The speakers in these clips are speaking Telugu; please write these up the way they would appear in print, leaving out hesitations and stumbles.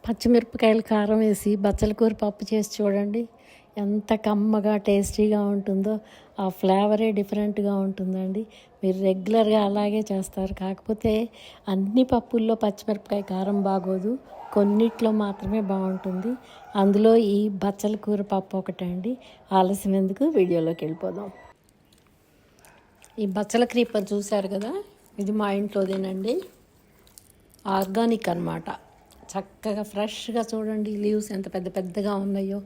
పచ్చిమిరపకాయలు కారం వేసి బచ్చల కూర పప్పు చేసి చూడండి. ఎంత కమ్మగా టేస్టీగా ఉంటుందో. ఆ ఫ్లేవరే డిఫరెంట్గా ఉంటుందండి. మీరు రెగ్యులర్గా అలాగే చేస్తారు. కాకపోతే అన్ని పప్పుల్లో పచ్చిమిరపకాయ కారం బాగోదు, కొన్నిట్లో మాత్రమే బాగుంటుంది. అందులో ఈ బచ్చల కూర పప్పు ఒకటే అండి. ఆలస్యం ఎందుకు, వీడియోలోకి వెళ్ళిపోదాం. ఈ బచ్చల క్రీపర్ చూశారు కదా, ఇది మా ఇంట్లోదేనండి. ఆర్గానిక్ అన్నమాట. చక్కగా ఫ్రెష్గా చూడండి, లీవ్స్ ఎంత పెద్ద పెద్దగా ఉన్నాయో.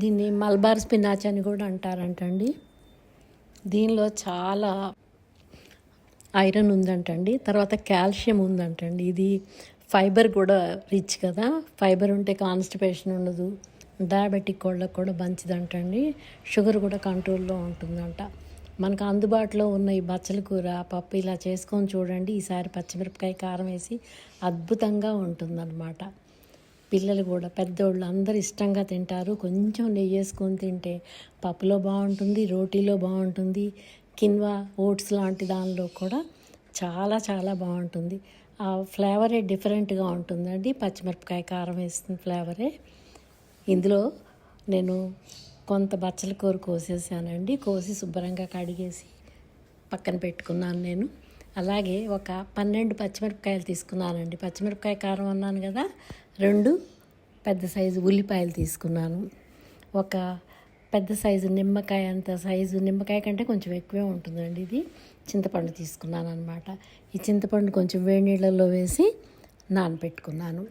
దీన్ని మల్బార్ స్పినాచ్ అని కూడా అంటారంటండి. దీనిలో చాలా ఐరన్ ఉందంటండి, తర్వాత కాల్షియం ఉందంటండి. ఇది ఫైబర్ కూడా రిచ్ కదా, ఫైబర్ ఉంటే కాన్స్టిపేషన్ ఉండదు, డయాబెటిక్ వాళ్ళకు కూడా మంచిదంటండి. షుగర్ కూడా కంట్రోల్లో ఉంటుందంట. మనకు అందుబాటులో ఉన్న ఈ బచ్చల కూర పప్పు ఇలా చేసుకొని చూడండి. ఈసారి పచ్చిమిరపకాయ కారం వేసి అద్భుతంగా ఉంటుందన్నమాట. పిల్లలు కూడా పెద్దోళ్ళు అందరూ ఇష్టంగా తింటారు. కొంచెం నెయ్యి వేసుకొని తింటే పప్పులో బాగుంటుంది, రోటీలో బాగుంటుంది, కిన్వా ఓట్స్ లాంటి దానిలో కూడా చాలా చాలా బాగుంటుంది. ఆ ఫ్లేవరే డిఫరెంట్గా ఉంటుందండి. పచ్చిమిరపకాయ కారం వేసిన ఫ్లేవరే. ఇందులో నేను కొంత బచ్చల కూర కోసేసానండి. కోసి శుభ్రంగా కడిగేసి పక్కన పెట్టుకున్నాను నేను. అలాగే ఒక 12 పచ్చిమిరపకాయలు తీసుకున్నానండి. పచ్చిమిరపకాయ కారం అన్నాను కదా, 2 పెద్ద సైజు ఉల్లిపాయలు తీసుకున్నాను. ఒక పెద్ద సైజు నిమ్మకాయ, అంత సైజు నిమ్మకాయ కంటే కొంచెం ఎక్కువే ఉంటుందండి ఇది. చింతపండు తీసుకున్నాను అనమాట. ఈ చింతపండు కొంచెం వేడి నీళ్ళల్లో వేసి నానబెట్టుకున్నాను.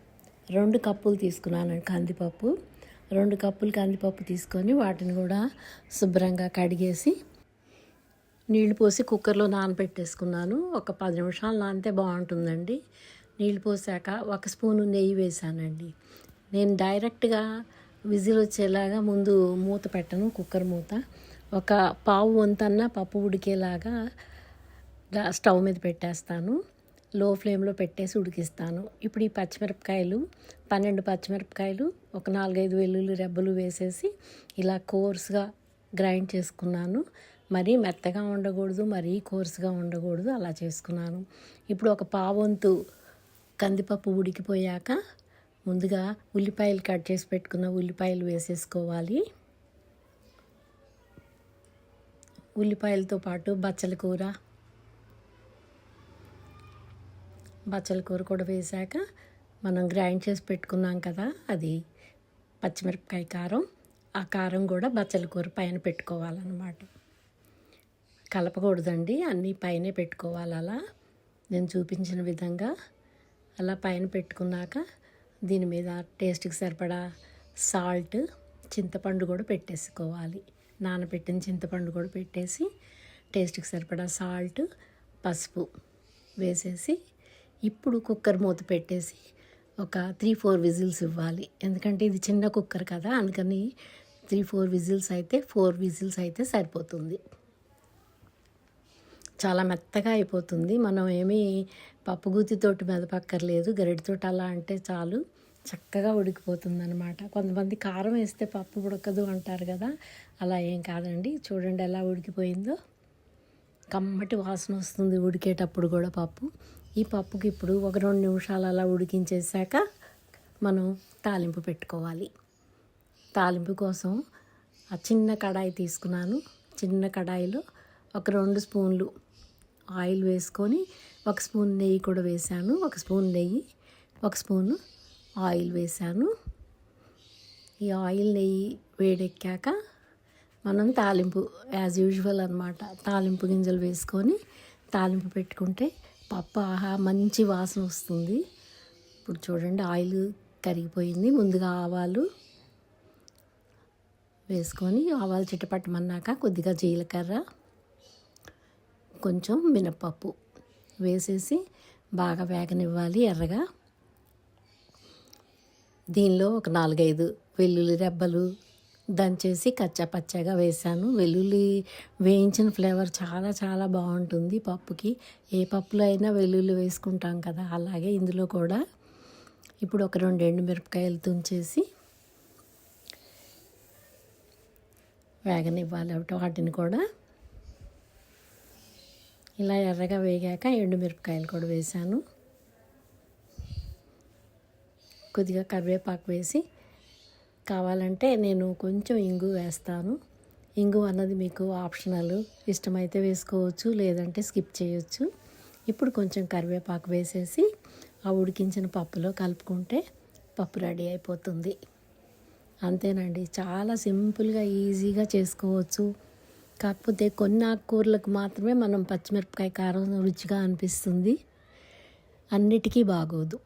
2 కప్పులు తీసుకున్నాను కందిపప్పు. 2 కప్పులు కందిపప్పు తీసుకొని వాటిని కూడా శుభ్రంగా కడిగేసి నీళ్లు పోసి కుక్కర్లో నానబెట్టేసుకున్నాను. ఒక 10 నిమిషాలు నానితే బాగుంటుందండి. నీళ్ళు పోసాక 1 స్పూను నెయ్యి వేసానండి. నేను డైరెక్ట్గా విజిల్ వచ్చేలాగా ముందు మూత పెట్టను, కుక్కర్ మూత. ఒక పావు వంతన్న పప్పు ఉడికేలాగా స్టవ్ మీద పెట్టేస్తాను. లో ఫ్లేమ్లో పెట్టేసి ఉడికిస్తాను. ఇప్పుడు ఈ పచ్చిమిరపకాయలు 12 పచ్చిమిరపకాయలు, ఒక 4-5 వెల్లుల్లి రెబ్బలు వేసేసి ఇలా కోర్స్గా గ్రైండ్ చేసుకున్నాను. మరీ మెత్తగా ఉండకూడదు, మరీ కోర్స్గా ఉండకూడదు, అలా చేసుకున్నాను. ఇప్పుడు ఒక పావంతు కందిపప్పు ఉడికిపోయాక ముందుగా ఉల్లిపాయలు కట్ చేసి పెట్టుకున్న ఉల్లిపాయలు వేసేసుకోవాలి. ఉల్లిపాయలతో పాటు బచ్చల కూర కూడా వేసాక మనం గ్రైండ్ చేసి పెట్టుకున్నాం కదా, అది పచ్చిమిరపకాయ కారం. ఆ కారం కూడా బచ్చల కూర పైన పెట్టుకోవాలన్నమాట. కలపకూడదండి, అన్నీ పైనే పెట్టుకోవాలి. అలా నేను చూపించిన విధంగా అలా పైన పెట్టుకున్నాక దీని మీద టేస్ట్కి సరిపడా సాల్ట్, చింతపండు కూడా పెట్టేసుకోవాలి. నానబెట్టిన చింతపండు కూడా పెట్టేసి టేస్ట్కి సరిపడా సాల్ట్, పసుపు వేసేసి ఇప్పుడు కుక్కర్ మూత పెట్టేసి ఒక 3-4 విజిల్స్ ఇవ్వాలి. ఎందుకంటే ఇది చిన్న కుక్కర్ కదా, అందుకని 3-4 విజిల్స్ అయితే 4 విజిల్స్ అయితే సరిపోతుంది. చాలా మెత్తగా అయిపోతుంది. మనం ఏమీ పప్పు గుత్తితోటి మెదపక్కర్లేదు, గరిటెతోటి అలా అంటే చాలు, చక్కగా ఉడికిపోతుంది అనమాట. కొంతమంది కారం వేస్తే పప్పు ఉడకదు అంటారు కదా, అలా ఏం కాదండి. చూడండి ఎలా ఉడికిపోయిందో. కమ్మటి వాసన వస్తుంది ఉడికేటప్పుడు కూడా పప్పు. ఈ పప్పుకి ఇప్పుడు ఒక 2 నిమిషాలు అలా ఉడికించేసాక మనం తాలింపు పెట్టుకోవాలి. తాలింపు కోసం ఆ చిన్న కడాయి తీసుకున్నాను. చిన్న కడాయిలో ఒక 2 స్పూన్లు ఆయిల్ వేసుకొని 1 స్పూన్ నెయ్యి కూడా వేసాను. 1 స్పూన్ నెయ్యి, 1 స్పూను ఆయిల్ వేసాను. ఈ ఆయిల్ నెయ్యి వేడెక్కాక మనం తాలింపు యాజ్ యూజువల్ అనమాట, తాలింపు గింజలు వేసుకొని తాలింపు పెట్టుకుంటే పప్పు ఆహా మంచి వాసన వస్తుంది. ఇప్పుడు చూడండి ఆయిల్ కరిగిపోయింది. ముందుగా ఆవాలు వేసుకొని ఆవాలు చిటపట్టమన్నాక కొద్దిగా జీలకర్ర, కొంచెం మినపప్పు వేసేసి బాగా వేగనివ్వాలి ఎర్రగా. దీనిలో ఒక 4-5 వెల్లుల్లి రెబ్బలు దంచేసి కచ్చా పచ్చాగా వేసాను. వెల్లుల్లి వేయించిన ఫ్లేవర్ చాలా చాలా బాగుంటుంది పప్పుకి. ఏ పప్పులో అయినా వెల్లుల్లి వేసుకుంటాం కదా, అలాగే ఇందులో కూడా. ఇప్పుడు ఒక 2 ఎండుమిరపకాయలు తుంచేసి వేగనివ్వాలి. వాటిని కూడా ఇలా ఎర్రగా వేగాక ఎండుమిరపకాయలు కూడా వేసాను. కొద్దిగా కరివేపాకు వేసి, కావాలంటే నేను కొంచెం ఇంగు వేస్తాను. ఇంగు అన్నది మీకు ఆప్షనల్, ఇష్టమైతే వేసుకోవచ్చు, లేదంటే స్కిప్ చేయొచ్చు. ఇప్పుడు కొంచెం కరివేపాకు వేసేసి ఆ ఉడికించిన పప్పులో కలుపుకుంటే పప్పు రెడీ అయిపోతుంది. అంతేనండి, చాలా సింపుల్గా ఈజీగా చేసుకోవచ్చు. కాకపోతే కొన్ని ఆకుకూరలకు మాత్రమే మనం పచ్చిమిరపకాయ కారం రుచిగా అనిపిస్తుంది, అన్నిటికీ బాగోదు.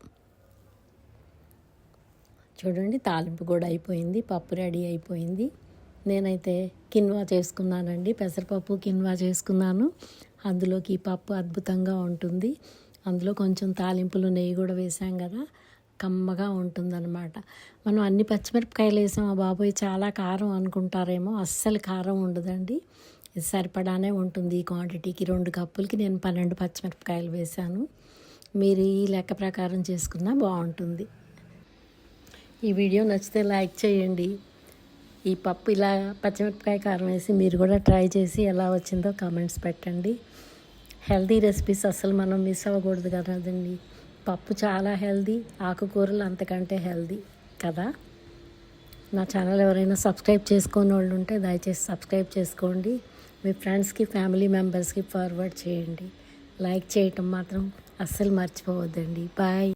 చూడండి, తాలింపు కూడా అయిపోయింది, పప్పు రెడీ అయిపోయింది. నేనైతే కిన్వా చేసుకున్నానండి, పెసరపప్పు కిన్వా చేసుకున్నాను. అందులోకి ఈ పప్పు అద్భుతంగా ఉంటుంది. అందులో కొంచెం తాలింపులు నెయ్యి కూడా వేసాం కదా, కమ్మగా ఉంటుందన్నమాట. మనం అన్ని పచ్చిమిరపకాయలు వేసాం బాబోయ్ చాలా కారం అనుకుంటారేమో, అస్సలు కారం ఉండదండి. ఇది సరిపడానే ఉంటుంది. ఈ క్వాంటిటీకి 2 కప్పులకి నేను 12 పచ్చిమిరపకాయలు వేశాను. మీరు ఈ లెక్క ప్రకారం చేసుకున్నా బాగుంటుంది. ఈ వీడియో నచ్చితే లైక్ చేయండి. ఈ పప్పు ఇలా పచ్చిమిరపకాయ కారం వేసి మీరు కూడా ట్రై చేసి ఎలా వచ్చిందో కామెంట్స్ పెట్టండి. హెల్తీ రెసిపీస్ అసలు మనం మిస్ అవ్వకూడదు కదండి. పప్పు చాలా హెల్తీ, ఆకుకూరలు అంతకంటే హెల్తీ కదా. నా ఛానల్ ఎవరైనా సబ్స్క్రైబ్ చేసుకునే వాళ్ళు ఉంటే దయచేసి సబ్స్క్రైబ్ చేసుకోండి. మీ ఫ్రెండ్స్కి, ఫ్యామిలీ మెంబర్స్కి ఫార్వర్డ్ చేయండి. లైక్ చేయటం మాత్రం అస్సలు మర్చిపోవద్దండి. బాయ్.